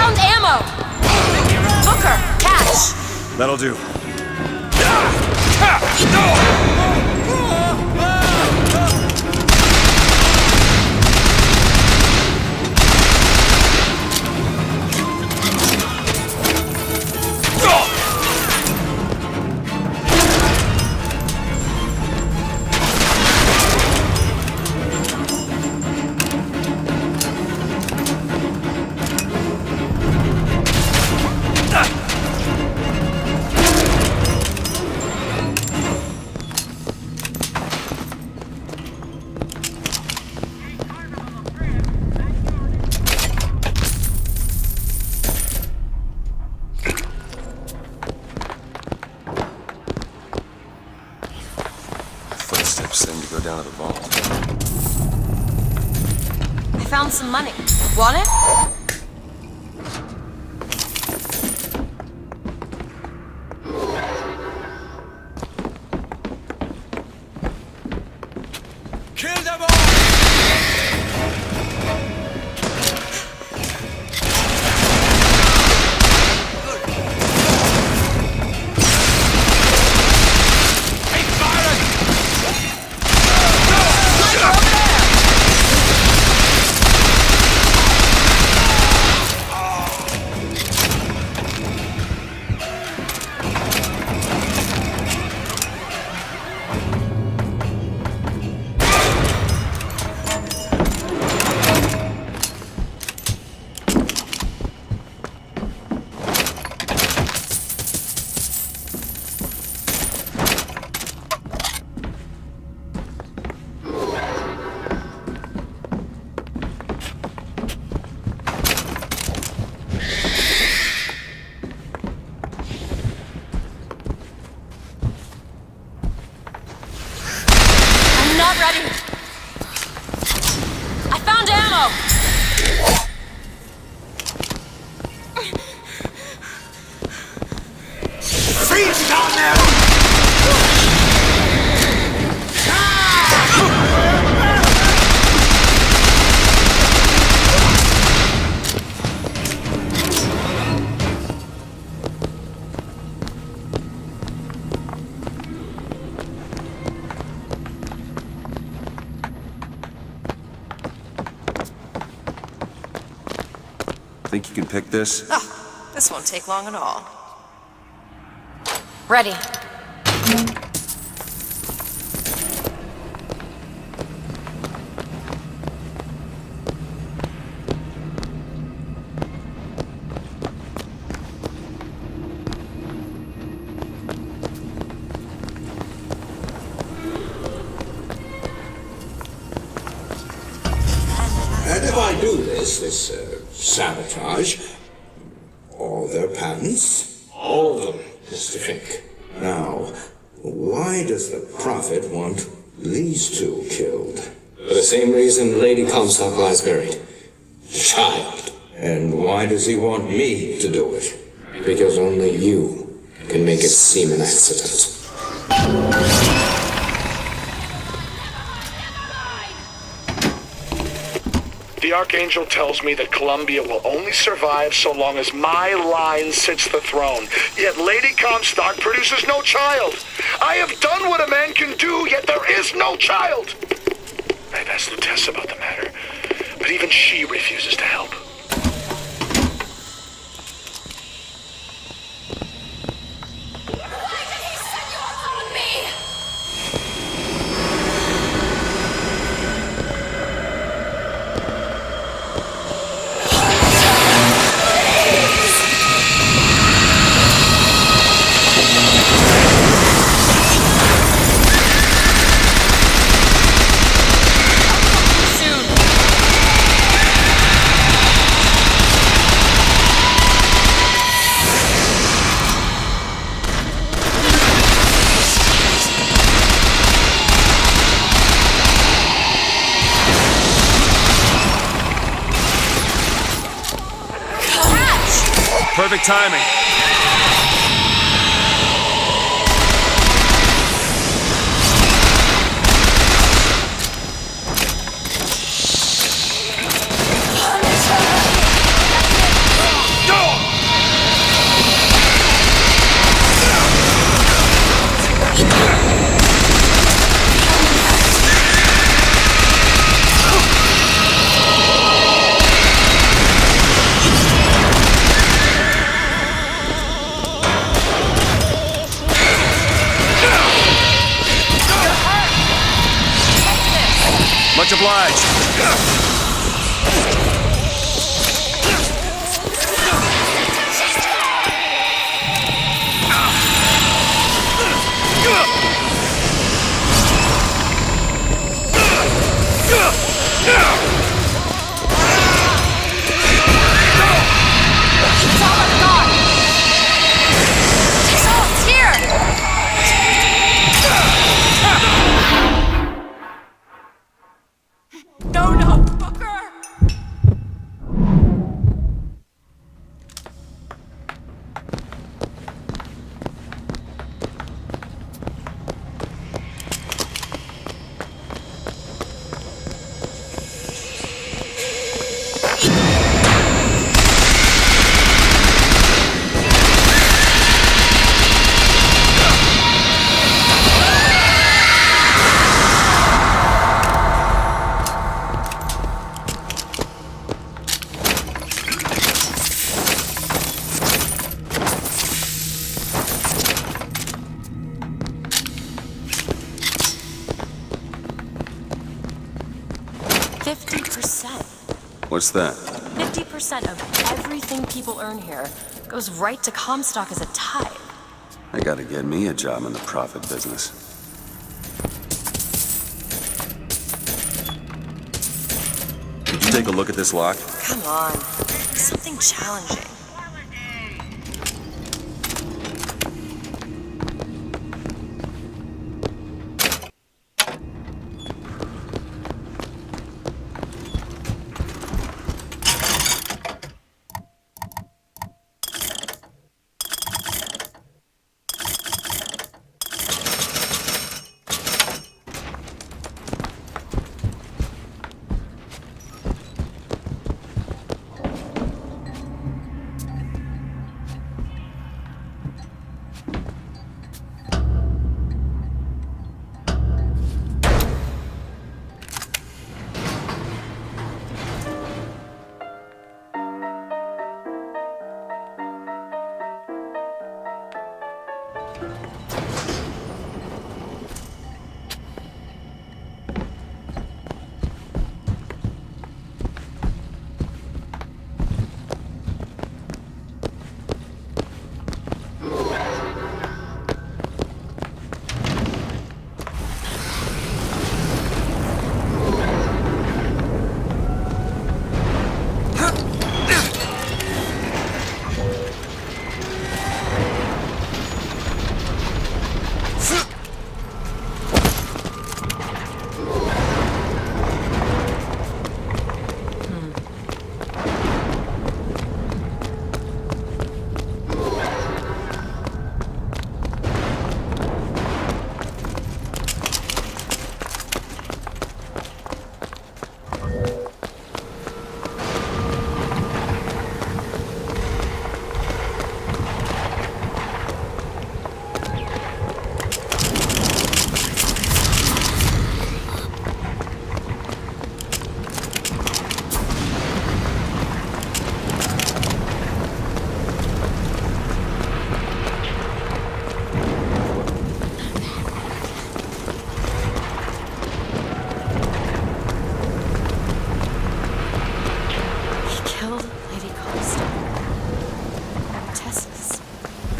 found ammo! Booker, catch! That'll do. Footsteps seem to go down to the vault. I found some money. Want it? Kill them all! Not ready. I found ammo. Freeze down there! Think you can pick this? Oh, this won't take long at all. Ready. And if I do this sabotage, all their patents, all of them, Mr. Fink. Now, why does the Prophet want these two killed? For the same reason Lady Comstock lies buried. Child. And why does he want me to do it? Because only you can make it seem an accident. The Archangel tells me that Columbia will only survive so long as my line sits the throne. Yet Lady Comstock produces no child. I have done what a man can do, yet there is no child. I've asked Lutece about the matter, but even she refuses to help. Perfect timing. Much obliged. It's all I've got. It's here. No, Booker. What's that? 50% of everything people earn here goes right to Comstock as a tithe. I gotta get me a job in the profit business. Did you take a look at this lock? Come on. Something challenging.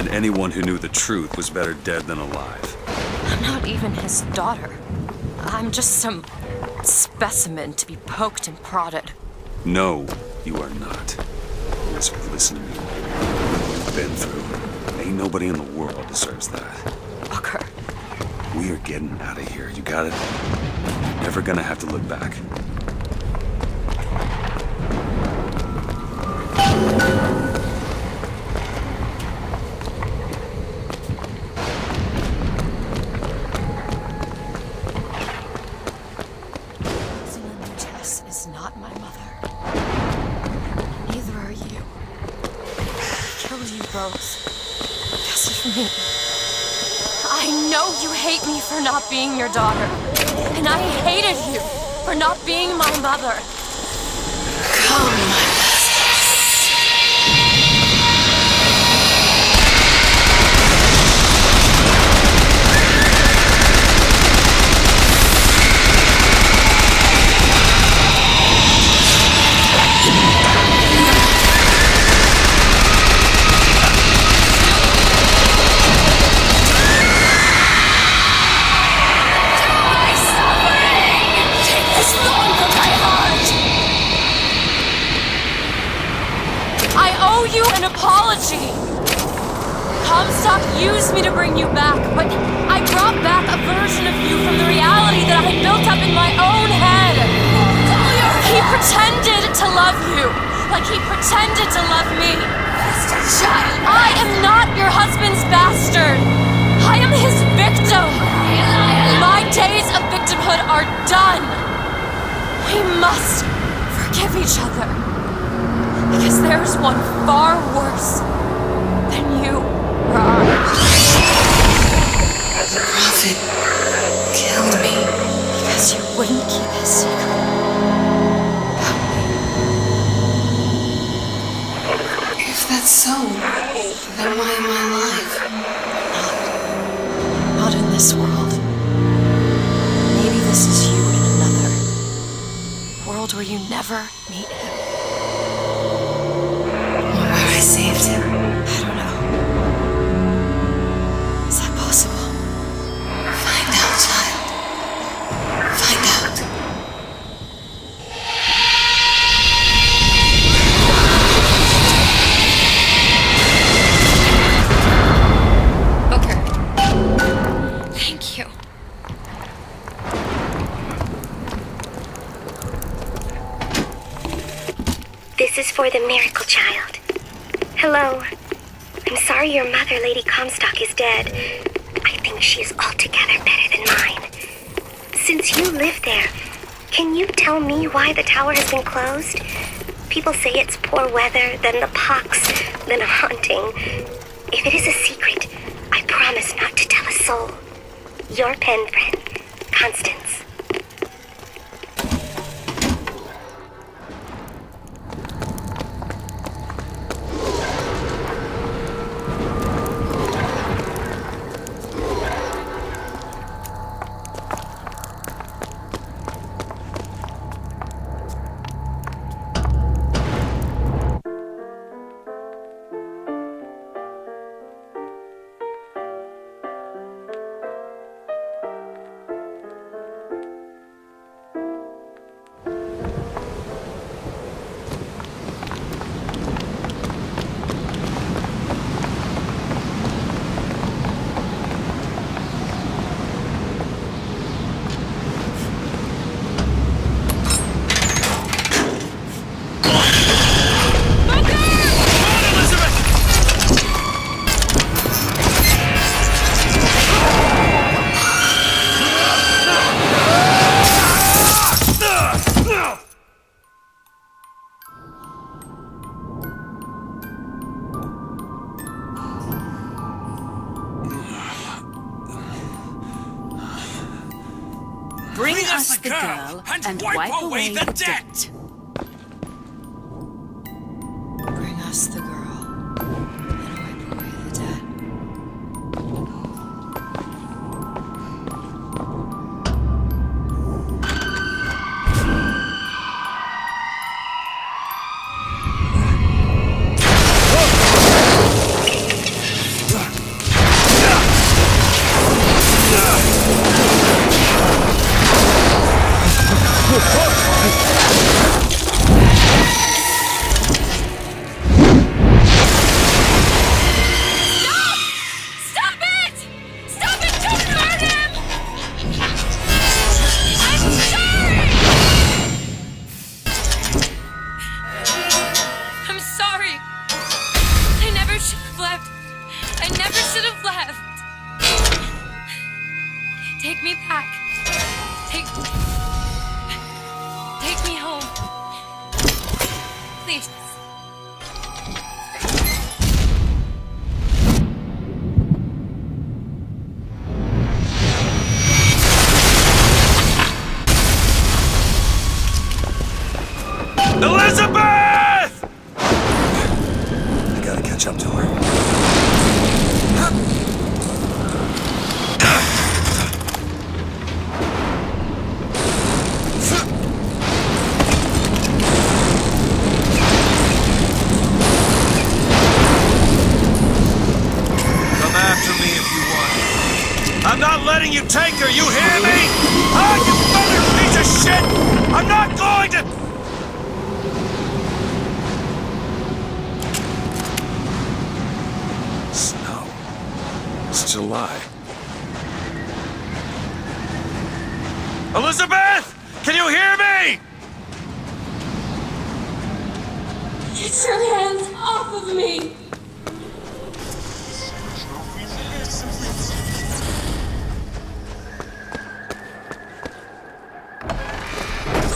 Anyone who knew the truth was better dead than alive. I'm not even his daughter. I'm just some specimen to be poked and prodded. No, you are not. Just listen to me. What you've been through. Ain't nobody in the world deserves that. Booker. We are getting out of here. You got it? You're never gonna have to look back. Is not my mother. Neither are you. I killed you both. Because of me. I know you hate me for not being your daughter. And I hated you for not being my mother. Come. owe you an apology. Comstock used me to bring you back, but I brought back a version of you from the reality that I had built up in my own head. He pretended to love you, like he pretended to love me. Child, I am not your husband's bastard. I am his victim. My days of victimhood are done. We must forgive each other, because there's one far worse than you. The Prophet killed me because you wouldn't keep his secret about me. If that's so, then why am I alive? Not in this world. Maybe this is you in another world where you never meet him. Or where I saved him. I don't know. Is that possible? Find out, child. Find out. Okay. Thank you. This is for the miracle child. Hello. I'm sorry your mother, Lady Comstock, is dead. I think she is altogether better than mine. Since you live there, can you tell me why the tower has been closed? People say it's poor weather, then the pox, then a haunting. If it is a secret, I promise not to tell a soul. Your pen friend, Constance. Bring us the girl and wipe away the debt. Bring us the girl and wipe away the debt. Take me back. Take me home. Please. Elizabeth! I gotta catch up to her. I'm not letting you take her, you hear me? Ah, you mother piece of shit! I'm not going to... It's a lie. Elizabeth! Can you hear me? Get your hands off of me!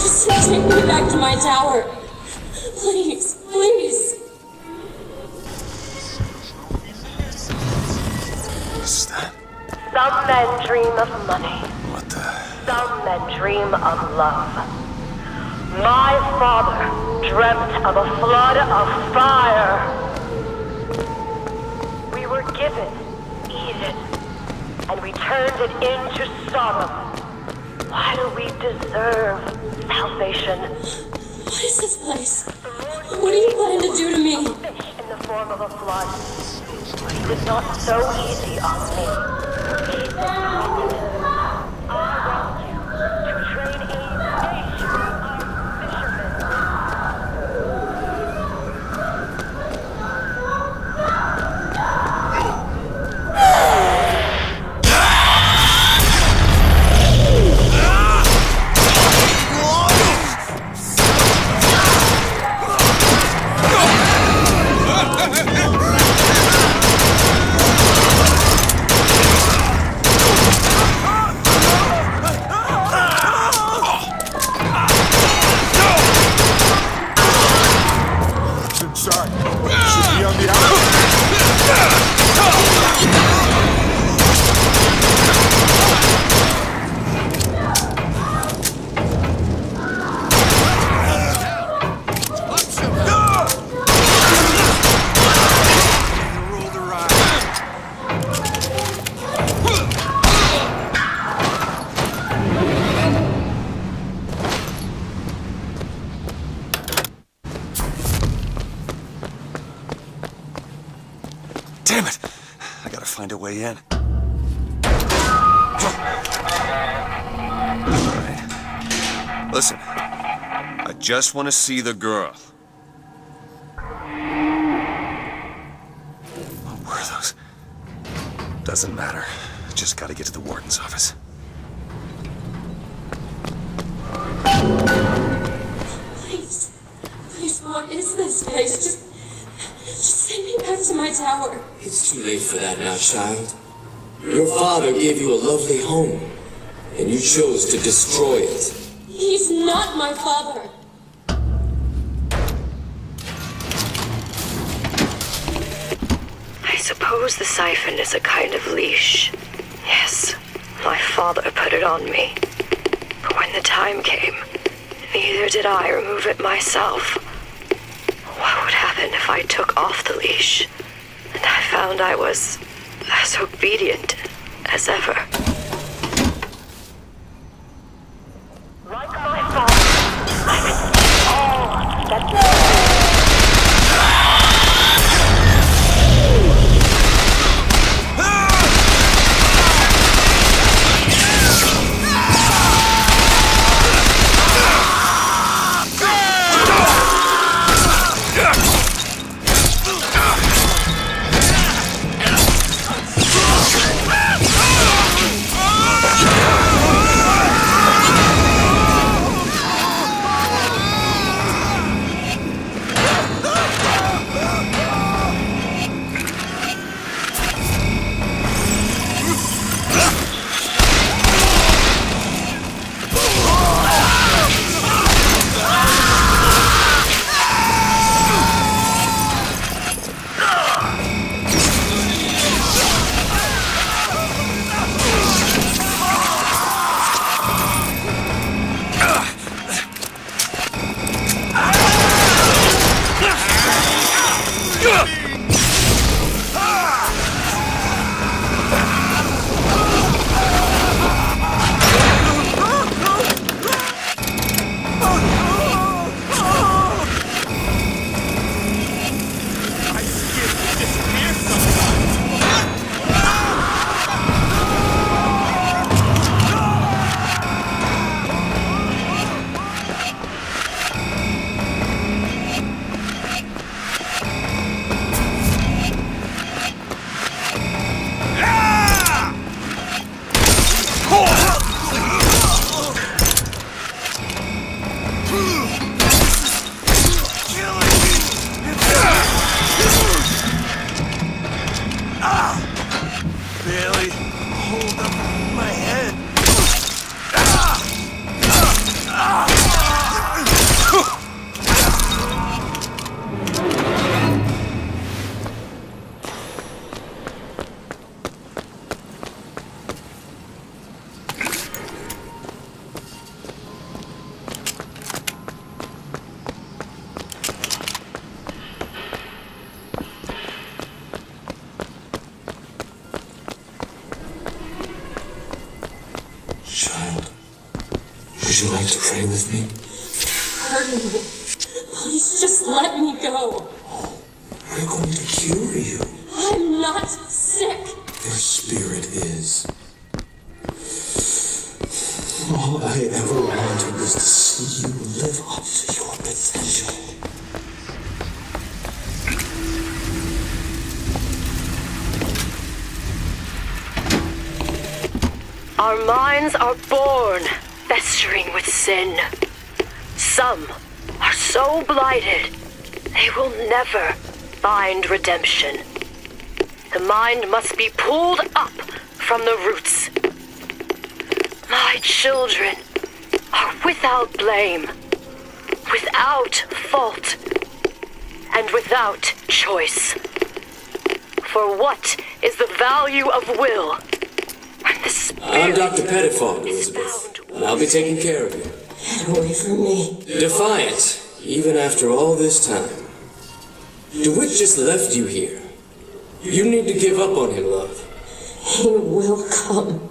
Just take me back to my tower. Please, please. What's that? Some men dream of money. What the? Some men dream of love. My father dreamt of a flood of fire. We were given Eden, and we turned it into Sodom. Why do we deserve salvation? What is this place? What are you planning to do to me? Fish in the form of a flood. But he was not so easy on me. He said, I want you to train a nation of fishermen. Damn it! I gotta find a way in. Alright. Listen. I just want to see the girl. What were those? Doesn't matter. Just gotta get to the warden's office. Please. Please, what is this place? Just send me back to my tower. It's too late for that now, child. Your father gave you a lovely home, and you chose to destroy it. He's not my father. I suppose the siphon is a kind of leash. Yes, my father put it on me. But when the time came, neither did I remove it myself. What would happen if I took off the leash, and I found I was as obedient as ever? Like my father, I would see all that you like to pray with me? Pardon me. Please just let me go. I'm going to cure you. I'm not sick. Your spirit is. All I ever wanted was to see you live up to your potential. Our minds are born festering with sin. Some are so blighted, they will never find redemption. The mind must be pulled up from the roots. My children are without blame, without fault, and without choice. For what is the value of will when the spirit I'm Dr. Pettifog, Elizabeth, and I'll be taking care of you. Get away from me. Defiant, even after all this time. DeWitt just left you here. You need to give up on him, love. He will come.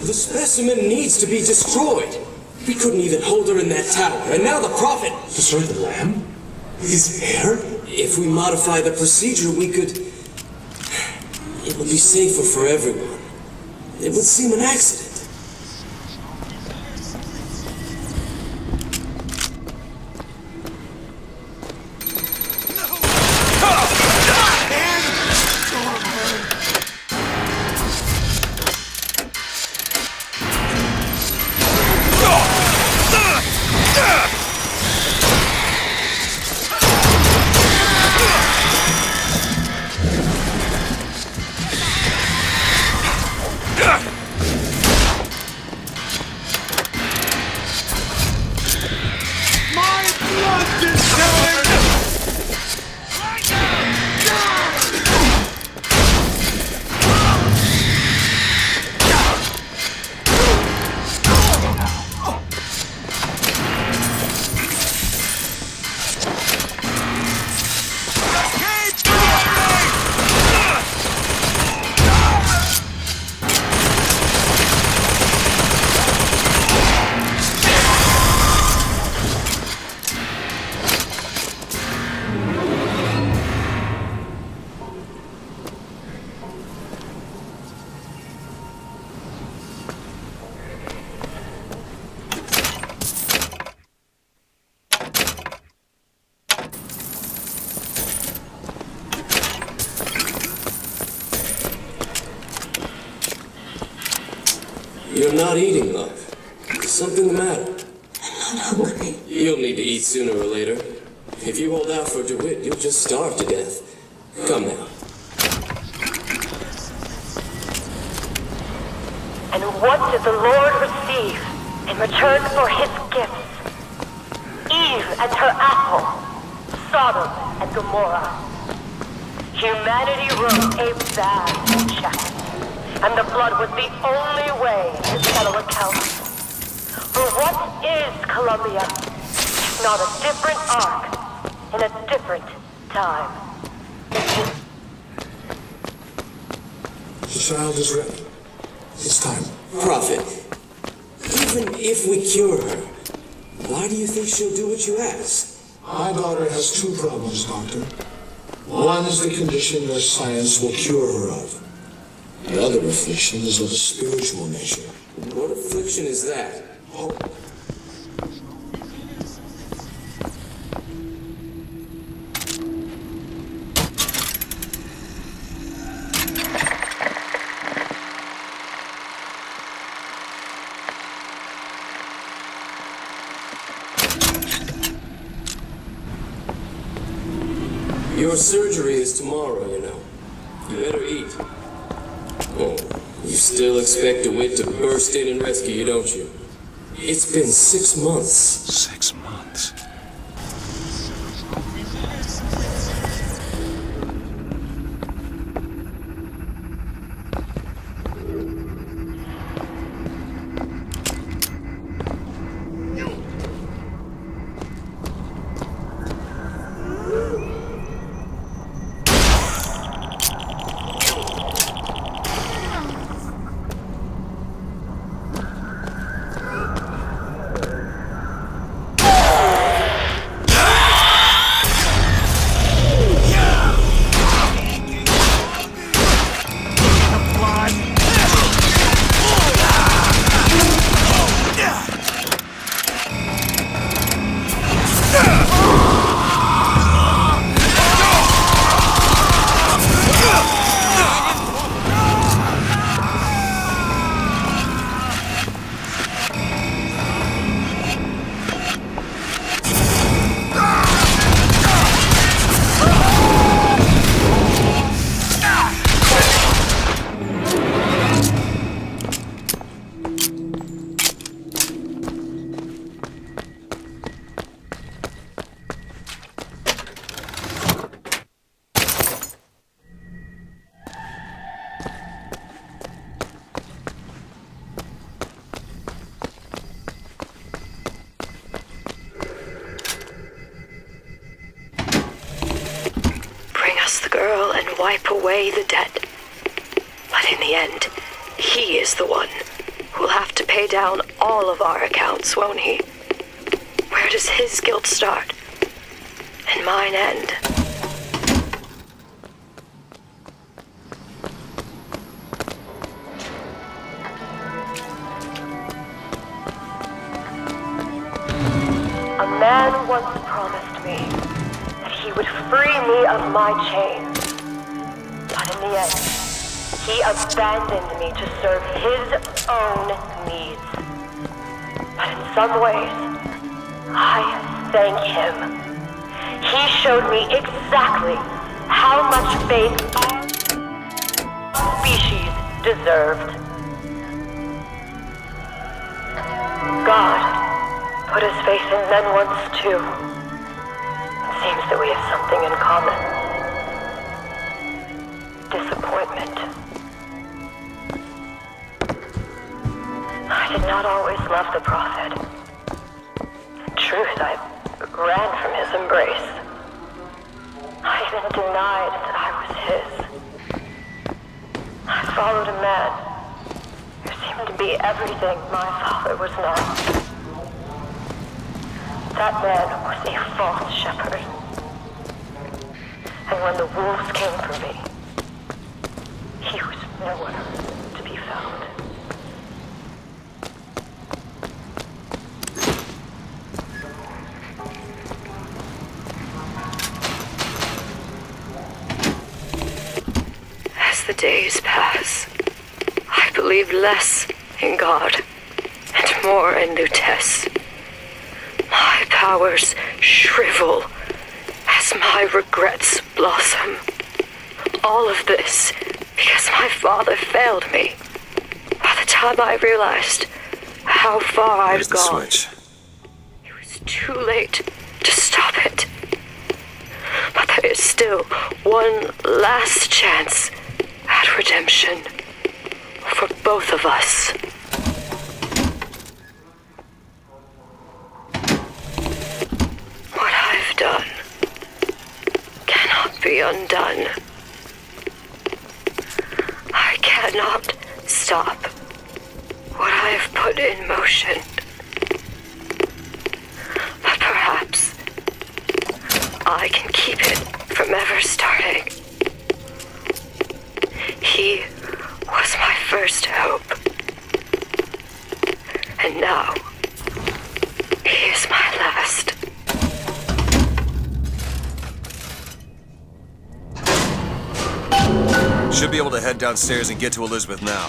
The specimen needs to be destroyed. We couldn't even hold her in that tower, and now the Prophet... Destroy the lamb? His heir? If we modify the procedure, we could... It would be safer for everyone. It would seem an accident. You're not eating, love. Is something the matter? I'm not hungry. You'll need to eat sooner or later. If you hold out for DeWitt, you'll just starve to death. Come now. And what did the Lord receive in return for his gifts? Eve and her apple, Sodom and Gomorrah. Humanity wrote a bad check, and the blood was the only way to settle accounts. For what is Columbia, if not a different arc in a different time? The child is ready. It's time. Prophet, even if we cure her, why do you think she'll do what you ask? My daughter has two problems, Doctor. One is the condition your science will cure her of. The other affliction is of a spiritual nature. What affliction is that? Oh, Your surgery is tomorrow, you know. You better eat. Oh, you still expect DeWitt to burst in and rescue you, don't you? It's been 6 months. 6 months. Girl and wipe away the debt. But in the end, he is the one who'll have to pay down all of our accounts, won't he? Where does his guilt start and mine end? A man once promised me that he would free me of my chains. But in the end, he abandoned me to serve his own needs. But in some ways, I thank him. He showed me exactly how much faith our species deserved. God put his faith in men once too. It seems that we have something in common. Disappointment. I did not always love the prophet. In truth, I ran from his embrace. I even denied that I was his. I followed a man who seemed to be everything my father was not. That man was a false shepherd. And when the wolves came for me, he was nowhere to be found. As the days pass, I believe less in God and more in Lutece. My powers shrivel as my regrets blossom. All of this because my father failed me. By the time I realized how far I'd Here's the gone, switch. it was too late to stop it. But there is still one last chance at redemption for both of us. What I've done cannot be undone. I cannot stop what I have put in motion. But perhaps I can keep it from ever starting. He was my first hope. And now, he is my last. Should be able to head downstairs and get to Elizabeth now.